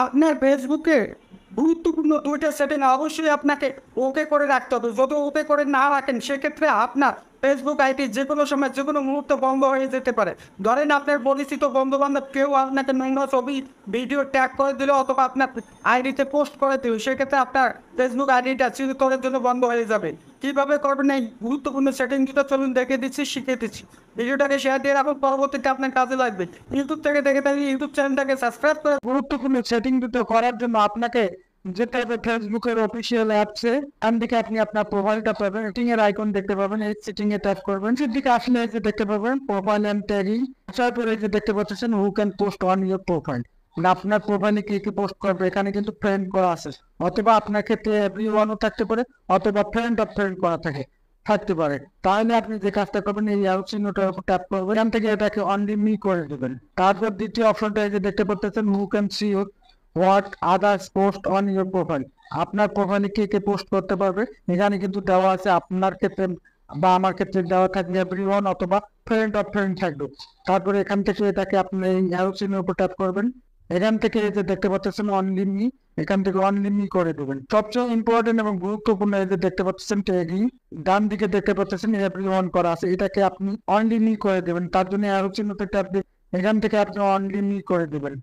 আপনার ফেসবুকে গুরুত্বপূর্ণ ২টা সেটিং অবশ্যই আপনাকে ওকে করে রাখতে হবে। যদি ওকে করে না রাখেন সেক্ষেত্রে আপনার ফেসবুক আইডি যেকোনো সময় যেকোনো মুহূর্তে বন্ধ হয়ে যেতে পারে। ধরেন আপনার পরিচিত বন্ধু-বান্ধব কেউ আপনাকে নোংরা ছবি, ভিডিও ট্যাগ করে দিল অথবা আপনার আইডিতে পোস্ট করে দিল, সেক্ষেত্রে আপনার ফেসবুক আইডিটা চিরতরের জন্য বন্ধ হয়ে যাবে। কীভাবে করবেন এই গুরুত্বপূর্ণ সেটিং দুটো চলুন দেখে দিচ্ছি, শিখিয়ে দিচ্ছি। ভিডিওটাকে শেয়ার দিয়ে রাখুন, পরবর্তীতে আপনার কাজে লাগবে। ইউটিউব থেকে দেখে থাকলে ইউটিউব চ্যানেলটাকে সাবস্ক্রাইব করে গুরুত্বপূর্ণ সেটিং দুটো করার জন্য আপনাকে যেতে হবে ফেসবুকের অফিসিয়াল অ্যাপসে। এখান থেকে আপনি আপনার প্রোফাইলটা পাবেন, সেটিং এর আইকন দেখতে পাবেন, এই সেটিং এ ট্যাপ করবেন। সেদিকে আসলে এই যে দেখতে পাবেন প্রোফাইল এন্ড ট্যাগিং, আসার পরে এই যে দেখতে পাচ্ছেন who can post on your profile, মানে আপনার প্রোফাইলে কি কি পোস্ট করবে এখানে কিন্তু ফ্রেন্ড করা আছে, অথবা আপনার ক্ষেত্রে এভরিওয়ানও থাকতে পারে, অথবা ফ্রেন্ড অফ ফ্রেন্ড করা থাকতে পারে। তাহলে আপনি যে কাজটা করবেন এই অ্যারো চিহ্নটার উপর ট্যাপ করবেন, এখান থেকে এটাকে অনলি মি করে দেবেন। তারপর দ্বিতীয় অপশনটা এই যে দেখতে পাচ্ছেন who can see what others post on your profile, আপনার প্রোফাইলে কে কে পোস্ট করতে পারবে এখানে কিন্তু দেওয়া আছে। আপনার ক্ষেত্রে বা আমার ক্ষেত্রে দেওয়া থাকবে এভরিওয়ান অথবা ফ্রেন্ড অফ ফ্রেন্ড থাকবে। তারপরে এখান থেকে এটাকে আপনি এই অ্যারো চিহ্নের উপর ট্যাপ করবেন, এখান থেকে এই যে দেখতে পাচ্ছেন অনলি মি, এখান থেকে অনলি মি করে দেবেন। সবচেয়ে ইম্পর্টেন্ট এবং গুরুত্বপূর্ণ এই যে দেখতে পাচ্ছেন ট্যাগিং, ডান দিকে দেখতে পাচ্ছেন এভরিওয়ান করা আছে, এটাকে আপনি অনলি মি করে দেবেন। তার জন্য অ্যারো চিহ্নতে ট্যাপ দিয়ে এখান থেকে আপনি অনলি মি করে দেবেন।